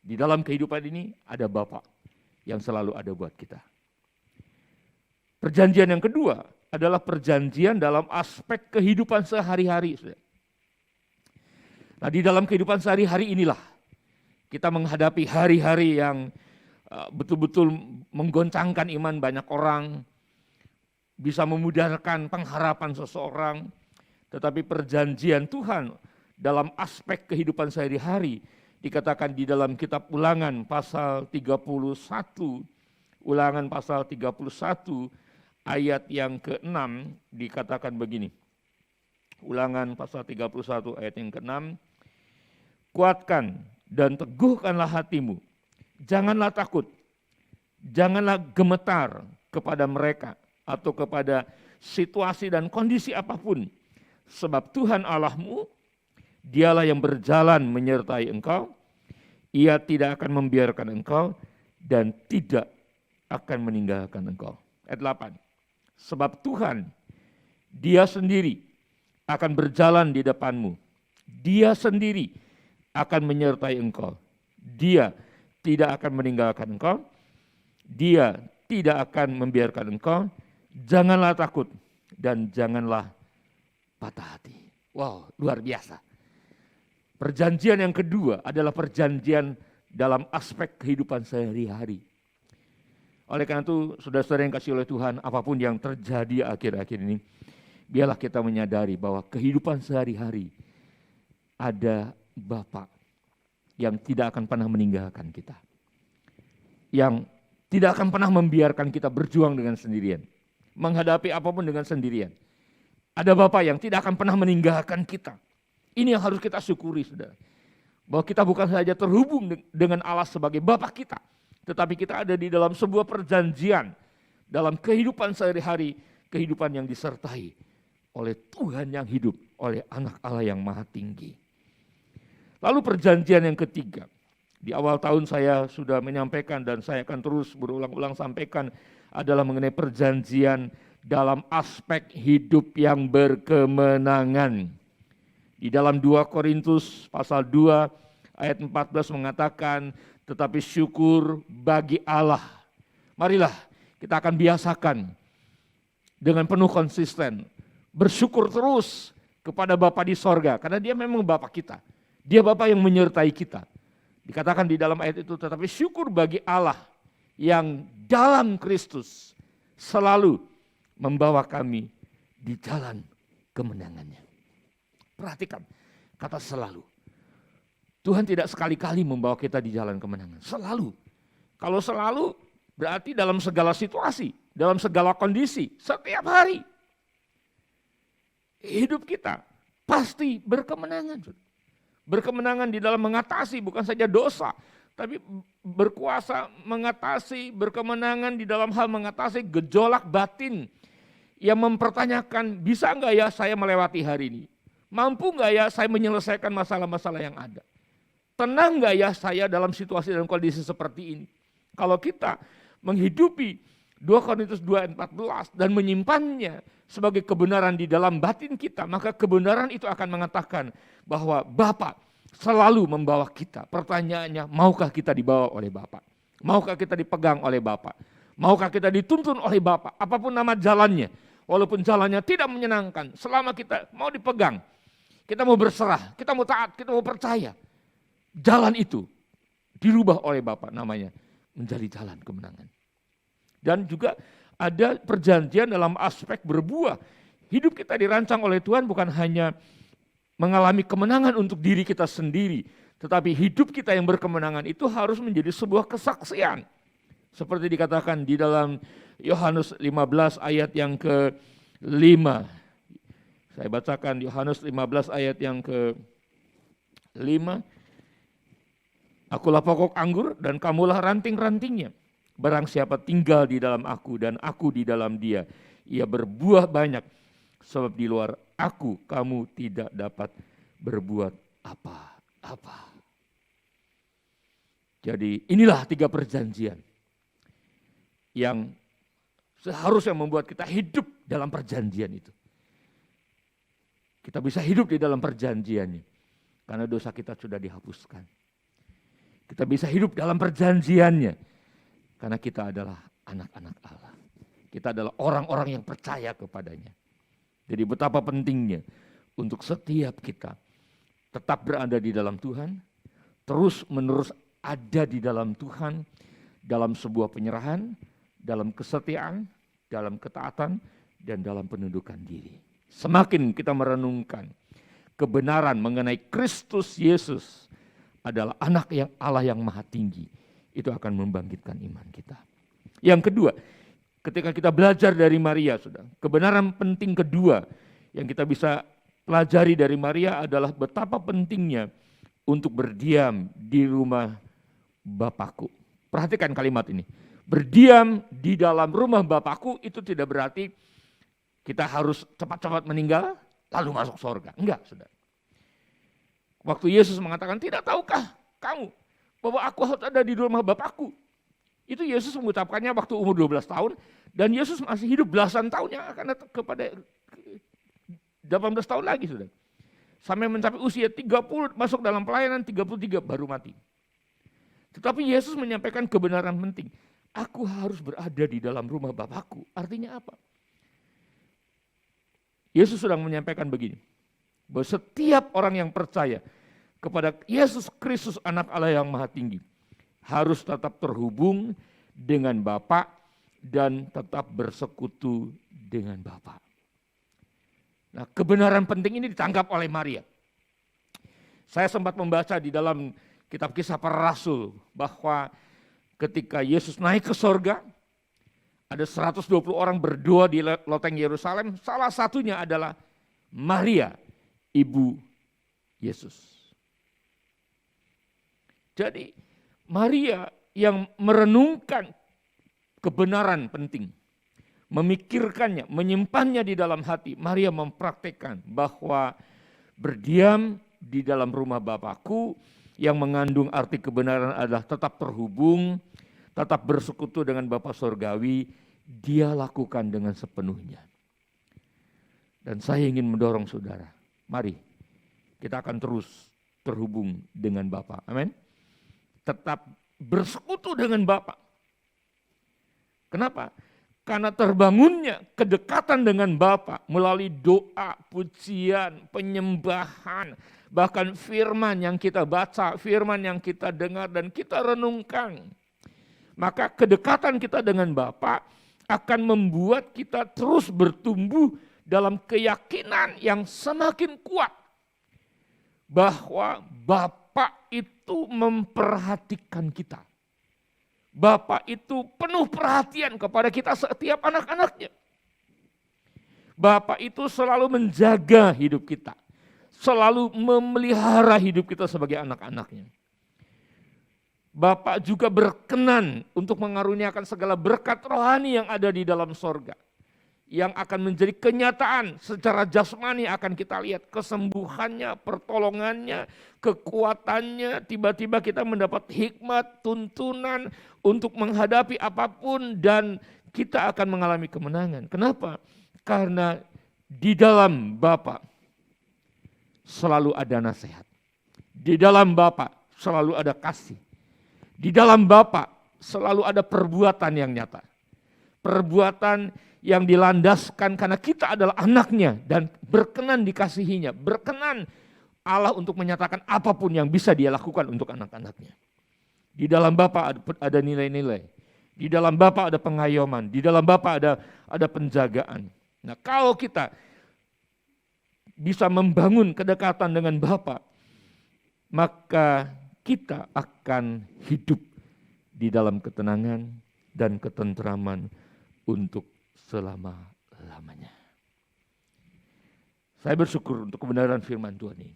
Di dalam kehidupan ini ada Bapa yang selalu ada buat kita. Perjanjian yang kedua adalah perjanjian dalam aspek kehidupan sehari-hari. Nah di dalam kehidupan sehari-hari inilah kita menghadapi hari-hari yang betul-betul menggoncangkan iman banyak orang, bisa memudarkan pengharapan seseorang, tetapi perjanjian Tuhan dalam aspek kehidupan sehari-hari dikatakan di dalam kitab Ulangan pasal 31, Ulangan pasal 31 ayat yang ke-6 dikatakan begini. Ulangan pasal 31 ayat yang ke-6, kuatkan dan teguhkanlah hatimu, janganlah takut, janganlah gemetar kepada mereka atau kepada situasi dan kondisi apapun. Sebab Tuhan Allahmu, dialah yang berjalan menyertai engkau, ia tidak akan membiarkan engkau dan tidak akan meninggalkan engkau. Ayat 8, sebab Tuhan, dia sendiri akan berjalan di depanmu, dia sendiri akan menyertai engkau, dia tidak akan meninggalkan engkau, dia tidak akan membiarkan engkau, janganlah takut dan janganlah patah hati. Wow, luar biasa. Perjanjian yang kedua adalah perjanjian dalam aspek kehidupan sehari-hari. Oleh karena itu, saudara-saudara yang kasih oleh Tuhan, apapun yang terjadi akhir-akhir ini, biarlah kita menyadari bahwa kehidupan sehari-hari ada Bapa yang tidak akan pernah meninggalkan kita. Yang tidak akan pernah membiarkan kita berjuang dengan sendirian. Menghadapi apapun dengan sendirian. Ada Bapa yang tidak akan pernah meninggalkan kita. Ini yang harus kita syukuri, saudara. Bahwa kita bukan saja terhubung dengan Allah sebagai Bapa kita, tetapi kita ada di dalam sebuah perjanjian dalam kehidupan sehari-hari, kehidupan yang disertai oleh Tuhan yang hidup, oleh anak Allah yang maha tinggi. Lalu perjanjian yang ketiga, di awal tahun saya sudah menyampaikan dan saya akan terus berulang-ulang sampaikan adalah mengenai perjanjian dalam aspek hidup yang berkemenangan. Di dalam 2 Korintus pasal 2 ayat 14 mengatakan, tetapi syukur bagi Allah. Marilah kita akan biasakan dengan penuh konsisten, bersyukur terus kepada Bapa di sorga, karena dia memang Bapa kita. Dia Bapa yang menyertai kita. Dikatakan di dalam ayat itu, tetapi syukur bagi Allah yang dalam Kristus selalu membawa kami di jalan kemenangannya. Perhatikan kata selalu. Tuhan tidak sekali-kali membawa kita di jalan kemenangan. Selalu. Kalau selalu berarti dalam segala situasi, dalam segala kondisi, setiap hari. Hidup kita pasti berkemenangan. Berkemenangan di dalam mengatasi bukan saja dosa, tapi berkuasa mengatasi, berkemenangan di dalam hal mengatasi gejolak batin yang mempertanyakan, bisa enggak ya saya melewati hari ini? Mampu enggak ya saya menyelesaikan masalah-masalah yang ada? Tenang enggak ya saya dalam situasi dan kondisi seperti ini? Kalau kita menghidupi 2 Korintus 2:14 dan menyimpannya sebagai kebenaran di dalam batin kita, maka kebenaran itu akan mengatakan bahwa Bapa selalu membawa kita. Pertanyaannya, maukah kita dibawa oleh Bapa? Maukah kita dipegang oleh Bapa? Maukah kita dituntun oleh Bapa? Apapun nama jalannya, walaupun jalannya tidak menyenangkan, selama kita mau dipegang, kita mau berserah, kita mau taat, kita mau percaya, jalan itu dirubah oleh Bapa, namanya menjadi jalan kemenangan. Dan juga ada perjanjian dalam aspek berbuah. Hidup kita dirancang oleh Tuhan bukan hanya mengalami kemenangan untuk diri kita sendiri, tetapi hidup kita yang berkemenangan itu harus menjadi sebuah kesaksian. Seperti dikatakan di dalam Yohanes 15 ayat yang ke-5. Saya bacakan Yohanes 15 ayat yang ke-5. Akulah pokok anggur dan kamulah ranting-rantingnya. Barang siapa tinggal di dalam aku dan aku di dalam dia, ia berbuah banyak. Sebab di luar aku kamu tidak dapat berbuat apa-apa. Jadi inilah 3 perjanjian yang seharusnya membuat kita hidup dalam perjanjian itu. Kita bisa hidup di dalam perjanjiannya karena dosa kita sudah dihapuskan. Kita bisa hidup dalam perjanjiannya karena kita adalah anak-anak Allah. Kita adalah orang-orang yang percaya kepadanya. Jadi betapa pentingnya untuk setiap kita tetap berada di dalam Tuhan, terus menerus ada di dalam Tuhan, dalam sebuah penyerahan, dalam kesetiaan, dalam ketaatan, dan dalam penundukan diri. Semakin kita merenungkan kebenaran mengenai Kristus Yesus adalah anak yang Allah yang maha tinggi, itu akan membangkitkan iman kita. Yang kedua, ketika kita belajar dari Maria, saudara, kebenaran penting kedua yang kita bisa pelajari dari Maria adalah betapa pentingnya untuk berdiam di rumah Bapakku. Perhatikan kalimat ini. Berdiam di dalam rumah Bapakku itu tidak berarti kita harus cepat-cepat meninggal lalu masuk surga. Enggak, saudara. Waktu Yesus mengatakan, tidak tahukah kamu bahwa aku harus ada di rumah Bapakku? Itu Yesus mengucapkannya waktu umur 12 tahun dan Yesus masih hidup belasan tahun yang akan datang kepada 18 tahun lagi, saudara. Sampai mencapai usia 30, masuk dalam pelayanan 33 baru mati. Tetapi Yesus menyampaikan kebenaran penting. Aku harus berada di dalam rumah Bapakku. Artinya apa? Yesus sedang menyampaikan begini, bahwa setiap orang yang percaya kepada Yesus Kristus anak Allah yang maha tinggi harus tetap terhubung dengan Bapa dan tetap bersekutu dengan Bapa. Nah, kebenaran penting ini ditangkap oleh Maria. Saya sempat membaca di dalam kitab Kisah Para Rasul bahwa ketika Yesus naik ke sorga, ada 120 orang berdoa di loteng Yerusalem, salah satunya adalah Maria, ibu Yesus. Jadi Maria yang merenungkan kebenaran penting, memikirkannya, menyimpannya di dalam hati. Maria mempraktekkan bahwa berdiam di dalam rumah Bapakku yang mengandung arti kebenaran adalah tetap terhubung, tetap bersekutu dengan Bapa Surgawi, dia lakukan dengan sepenuhnya. Dan saya ingin mendorong saudara, mari kita akan terus terhubung dengan Bapa. Amin. Tetap bersekutu dengan Bapa. Kenapa? Karena terbangunnya kedekatan dengan Bapa melalui doa, pujian, penyembahan, bahkan firman yang kita baca, firman yang kita dengar dan kita renungkan. Maka kedekatan kita dengan Bapa akan membuat kita terus bertumbuh dalam keyakinan yang semakin kuat bahwa Bapa itu memperhatikan kita. Bapa itu penuh perhatian kepada kita setiap anak-anaknya. Bapa itu selalu menjaga hidup kita, selalu memelihara hidup kita sebagai anak-anaknya. Bapa juga berkenan untuk mengaruniakan segala berkat rohani yang ada di dalam sorga, yang akan menjadi kenyataan secara jasmani akan kita lihat kesembuhannya, pertolongannya, kekuatannya, tiba-tiba kita mendapat hikmat, tuntunan untuk menghadapi apapun dan kita akan mengalami kemenangan. Kenapa? Karena di dalam Bapa selalu ada nasihat. Di dalam Bapa selalu ada kasih. Di dalam Bapa selalu ada perbuatan yang nyata. Perbuatan yang dilandaskan karena kita adalah anaknya dan berkenan dikasihinya. Berkenan Allah untuk menyatakan apapun yang bisa dia lakukan untuk anak-anaknya. Di dalam Bapa ada nilai-nilai. Di dalam Bapa ada pengayoman. Di dalam Bapa ada penjagaan. Nah, kalau kita bisa membangun kedekatan dengan Bapa, maka kita akan hidup di dalam ketenangan dan ketentraman untuk selama-lamanya. Saya bersyukur untuk kebenaran firman Tuhan ini.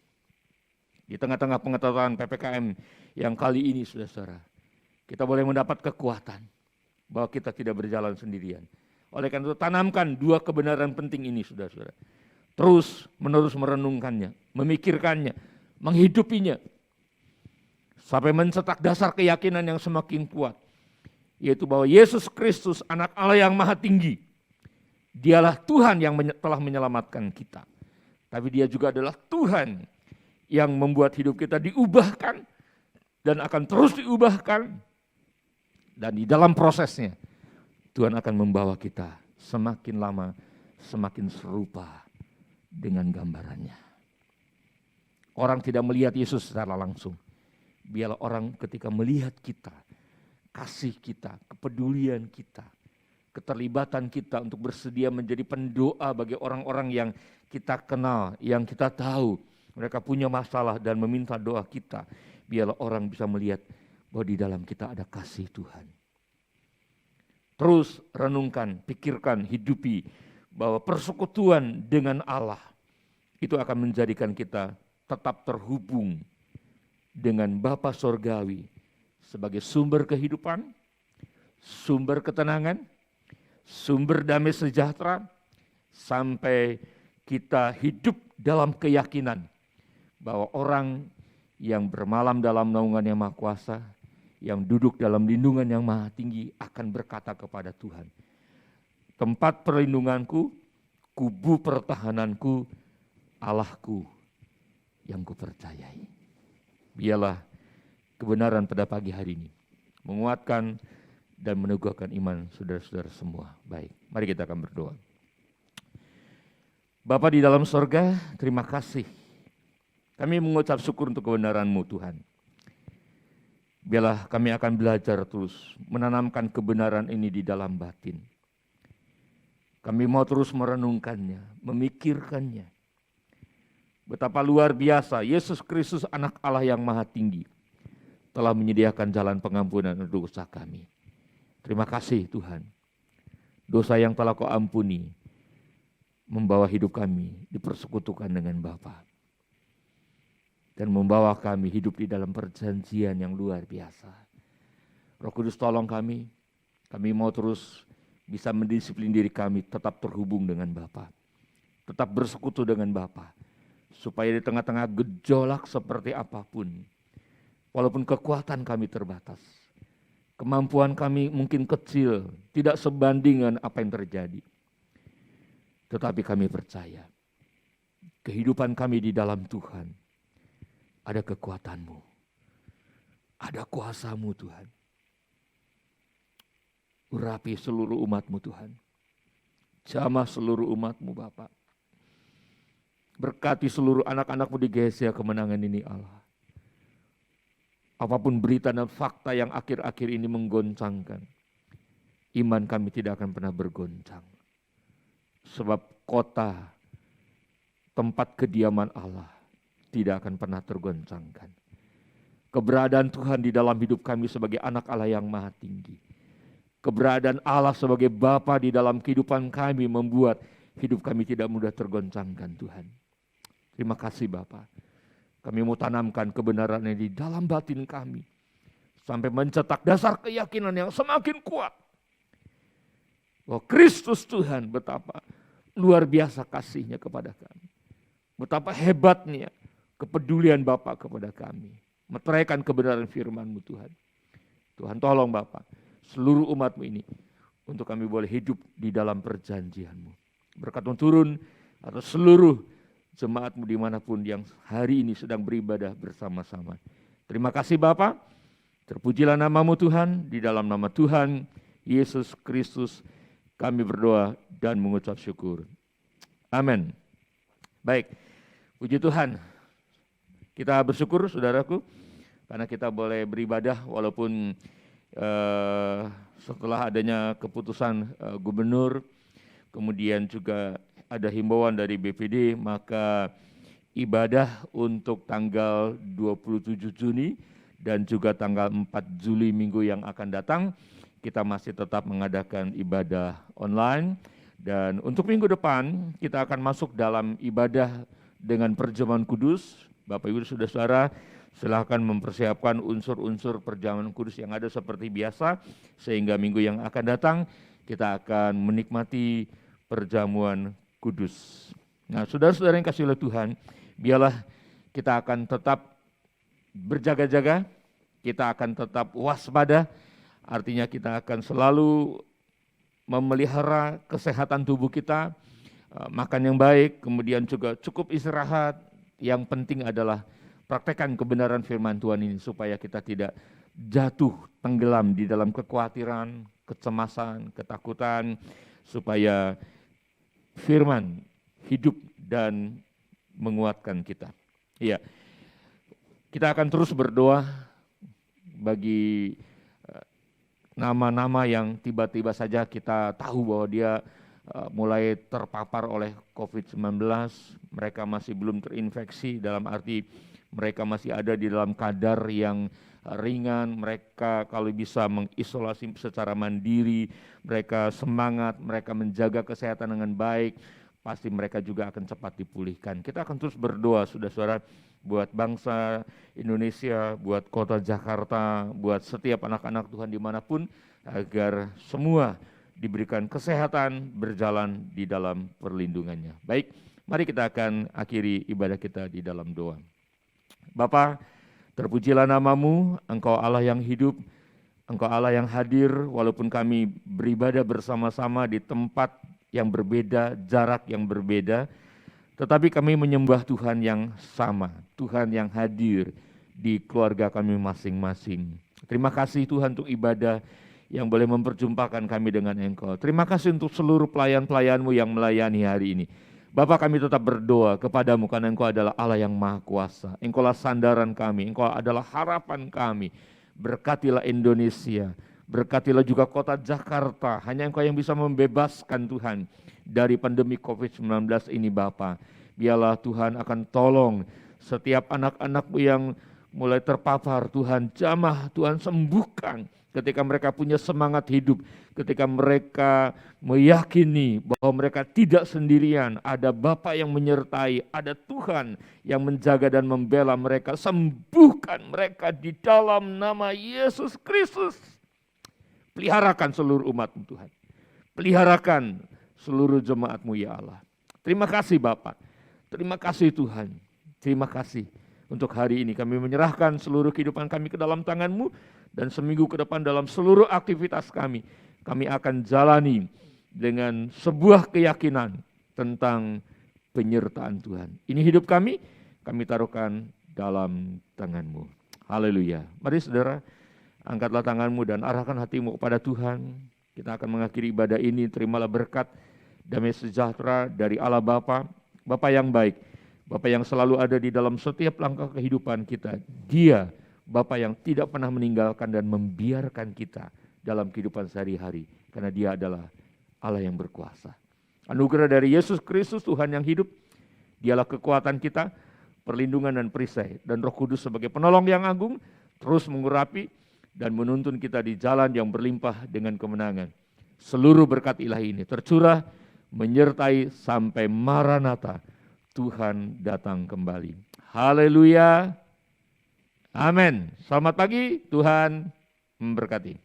Di tengah-tengah pengetahuan PPKM yang kali ini, saudara-saudara, kita boleh mendapat kekuatan bahwa kita tidak berjalan sendirian. Oleh karena itu, tanamkan dua kebenaran penting ini, saudara-saudara. Terus menerus merenungkannya, memikirkannya, menghidupinya, sampai mencetak dasar keyakinan yang semakin kuat. Yaitu bahwa Yesus Kristus, anak Allah yang maha tinggi, dialah Tuhan yang telah menyelamatkan kita. Tapi dia juga adalah Tuhan yang membuat hidup kita diubahkan dan akan terus diubahkan. Dan di dalam prosesnya Tuhan akan membawa kita semakin lama semakin serupa dengan gambarannya. Orang tidak melihat Yesus secara langsung. Biarlah orang ketika melihat kita, kasih kita, kepedulian kita, keterlibatan kita untuk bersedia menjadi pendoa bagi orang-orang yang kita kenal, yang kita tahu mereka punya masalah dan meminta doa kita. Biarlah orang bisa melihat bahwa di dalam kita ada kasih Tuhan. Terus renungkan, pikirkan, hidupi bahwa persekutuan dengan Allah itu akan menjadikan kita tetap terhubung dengan Bapa Sorgawi sebagai sumber kehidupan, sumber ketenangan, sumber damai sejahtera, sampai kita hidup dalam keyakinan bahwa orang yang bermalam dalam naungan yang maha kuasa, yang duduk dalam lindungan yang maha tinggi akan berkata kepada Tuhan, tempat perlindunganku, kubu pertahananku, Allahku yang kupercayai. Biarlah kebenaran pada pagi hari ini menguatkan dan meneguhkan iman saudara-saudara semua. Baik, mari kita akan berdoa. Bapa di dalam sorga, terima kasih. Kami mengucap syukur untuk kebenaran-Mu Tuhan. Biarlah kami akan belajar terus menanamkan kebenaran ini di dalam batin. Kami mau terus merenungkannya, memikirkannya. Betapa luar biasa Yesus Kristus anak Allah yang maha tinggi telah menyediakan jalan pengampunan untuk dosa kami. Terima kasih Tuhan. Dosa yang telah Kau ampuni membawa hidup kami dipersekutukan dengan Bapa. Dan membawa kami hidup di dalam perjanjian yang luar biasa. Roh Kudus tolong kami mau terus bisa mendisiplin diri kami tetap terhubung dengan Bapa, tetap bersekutu dengan Bapa, supaya di tengah-tengah gejolak seperti apapun, walaupun kekuatan kami terbatas, kemampuan kami mungkin kecil, tidak sebanding dengan apa yang terjadi, tetapi kami percaya kehidupan kami di dalam Tuhan ada kekuatan-Mu, ada kuasa-Mu Tuhan. Urapi seluruh umat-Mu Tuhan. Jamah seluruh umat-Mu Bapa. Berkati seluruh anak-anak-Mu di GSIA Kemenangan ini Allah. Apapun berita dan fakta yang akhir-akhir ini menggoncangkan, iman kami tidak akan pernah bergoncang. Sebab kota, tempat kediaman Allah tidak akan pernah tergoncangkan. Keberadaan Tuhan di dalam hidup kami sebagai anak Allah yang maha tinggi. Keberadaan Allah sebagai Bapa di dalam kehidupan kami membuat hidup kami tidak mudah tergoncangkan Tuhan. Terima kasih Bapa. Kami mau tanamkan kebenaran ini di dalam batin kami. Sampai mencetak dasar keyakinan yang semakin kuat. Bahwa Kristus Tuhan betapa luar biasa kasihnya kepada kami. Betapa hebatnya kepedulian Bapa kepada kami. Meteraikan kebenaran firman-Mu Tuhan. Tuhan tolong Bapa, seluruh umat-Mu ini untuk kami boleh hidup di dalam perjanjian-Mu. Berkat-Mu turun atas seluruh jemaat-Mu dimanapun yang hari ini sedang beribadah bersama-sama. Terima kasih Bapa, terpujilah nama-Mu Tuhan, di dalam nama Tuhan Yesus Kristus kami berdoa dan mengucap syukur. Amin. Baik, puji Tuhan. Kita bersyukur saudaraku, karena kita boleh beribadah walaupun setelah adanya keputusan gubernur, kemudian juga ada himbauan dari BPD, maka ibadah untuk tanggal 27 Juni dan juga tanggal 4 Juli minggu yang akan datang, kita masih tetap mengadakan ibadah online. Dan untuk minggu depan, kita akan masuk dalam ibadah dengan perjamuan kudus. Bapak Ibu Saudara, silakan mempersiapkan unsur-unsur perjamuan kudus yang ada seperti biasa, sehingga minggu yang akan datang, kita akan menikmati perjamuan kudus. Nah, saudara-saudara yang kasih oleh Tuhan, biarlah kita akan tetap berjaga-jaga, kita akan tetap waspada, artinya kita akan selalu memelihara kesehatan tubuh kita, makan yang baik, kemudian juga cukup istirahat. Yang penting adalah praktekkan kebenaran firman Tuhan ini supaya kita tidak jatuh tenggelam di dalam kekhawatiran, kecemasan, ketakutan, supaya firman hidup dan menguatkan kita. Iya, kita akan terus berdoa bagi nama-nama yang tiba-tiba saja kita tahu bahwa dia mulai terpapar oleh COVID-19. Mereka masih belum terinfeksi, dalam arti mereka masih ada di dalam kadar yang ringan, mereka kalau bisa mengisolasi secara mandiri, mereka semangat, mereka menjaga kesehatan dengan baik, pasti mereka juga akan cepat dipulihkan. Kita akan terus berdoa, saudara-saudara, buat bangsa Indonesia, buat kota Jakarta, buat setiap anak-anak Tuhan dimanapun, agar semua diberikan kesehatan, berjalan di dalam perlindungannya. Baik, mari kita akan akhiri ibadah kita di dalam doa. Bapa, terpujilah nama-Mu, Engkau Allah yang hidup, Engkau Allah yang hadir, walaupun kami beribadah bersama-sama di tempat yang berbeda, jarak yang berbeda, tetapi kami menyembah Tuhan yang sama, Tuhan yang hadir di keluarga kami masing-masing. Terima kasih Tuhan untuk ibadah yang boleh memperjumpakan kami dengan Engkau. Terima kasih untuk seluruh pelayan-pelayan-Mu yang melayani hari ini. Bapak, kami tetap berdoa kepadamu karena Engkau adalah Allah yang Maha Kuasa. Engkau lah sandaran kami, Engkau adalah harapan kami. Berkatilah Indonesia, berkatilah juga kota Jakarta. Hanya Engkau yang bisa membebaskan Tuhan dari pandemi COVID-19 ini Bapa. Biarlah Tuhan akan tolong setiap anak-anak-Mu yang mulai terpapar, Tuhan jamah, Tuhan sembuhkan. Ketika mereka punya semangat hidup, ketika mereka meyakini bahwa mereka tidak sendirian, ada Bapa yang menyertai, ada Tuhan yang menjaga dan membela mereka, sembuhkan mereka di dalam nama Yesus Kristus. Peliharakan seluruh umat-Mu Tuhan, peliharakan seluruh jemaat-Mu ya Allah. Terima kasih Bapa, terima kasih Tuhan, terima kasih. Untuk hari ini kami menyerahkan seluruh kehidupan kami ke dalam tangan-Mu, dan seminggu ke depan dalam seluruh aktivitas kami akan jalani dengan sebuah keyakinan tentang penyertaan Tuhan. Ini hidup kami taruhkan dalam tangan-Mu. Haleluya. Mari saudara, angkatlah tanganmu dan arahkan hatimu kepada Tuhan. Kita akan mengakhiri ibadah ini. Terimalah berkat, damai sejahtera dari Allah Bapa, Bapa yang baik, Bapa yang selalu ada di dalam setiap langkah kehidupan kita. Dia Bapa yang tidak pernah meninggalkan dan membiarkan kita dalam kehidupan sehari-hari, karena Dia adalah Allah yang berkuasa. Anugerah dari Yesus Kristus Tuhan yang hidup, Dialah kekuatan kita, perlindungan dan perisai, dan Roh Kudus sebagai penolong yang agung, terus mengurapi dan menuntun kita di jalan yang berlimpah dengan kemenangan. Seluruh berkat ilahi ini tercurah, menyertai sampai Maranatha, Tuhan datang kembali. Haleluya. Amin. Selamat pagi, Tuhan memberkati.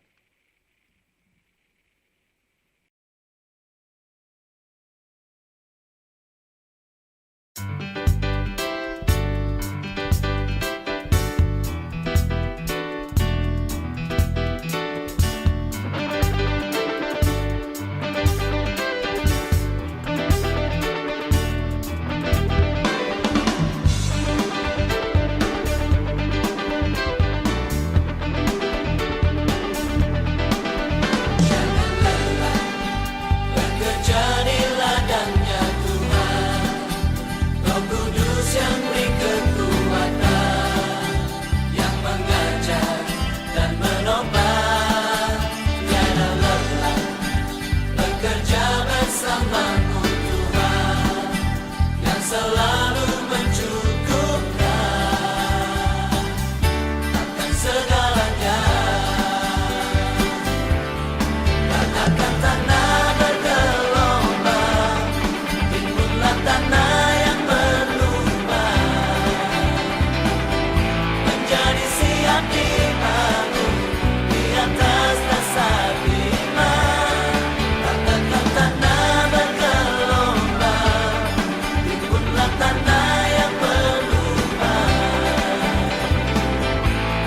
Bekerja di ladangnya Tuhan, Roh Kudus yang beri kekuatan, yang mengajar dan menopang. Tiada lelah bekerja bersamamu Tuhan, yang selalu mencukupkan akan segalanya. Katakan tanah bergelombang, timbullah tanah yang berlubang, menjadi siap dibangun di atas dasar iman. Katakan tanah bergelombang, timbullah tanah yang berlubang,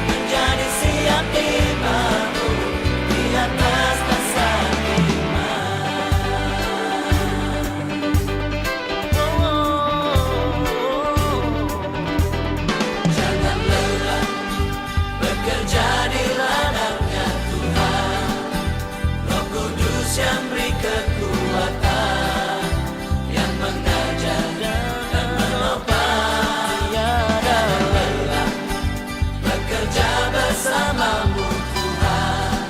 menjadi siap dibangun di atas dasar Jangan lelah bekerja di ladangnya Tuhan, Roh Kudus yang beri kekuatan, yang mengajar dan menopang. Tiada lelah bekerja bersamamu Tuhan,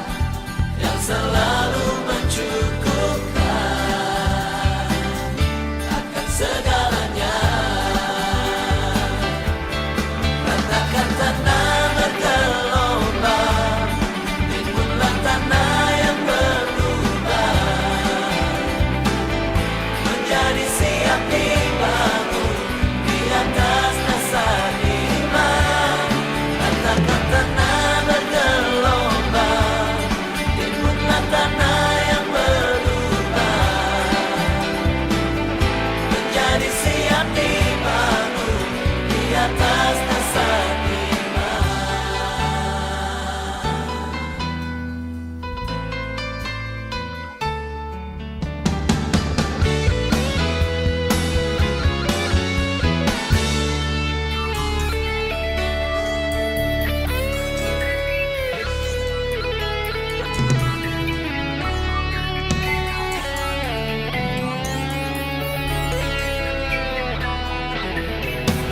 yang selalu mencukupkan akan segalanya. Katakan tanah bergelombang, timbullah tanah yang berlubang, menjadi siap dibangun di atas dasar iman. Katakan tanah bergelombang, timbullah tanah yang berlubang, menjadi siap dibangun di atas dasar iman.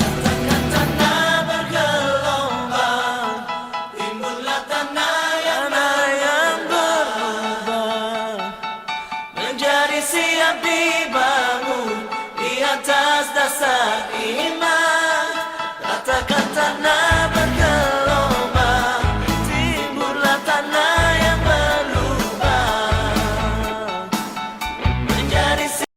Katakan tanah bergelombang, timbullah tanah yang berlubang, menjadi siap dibangun di atas dasar iman. Katakan tanah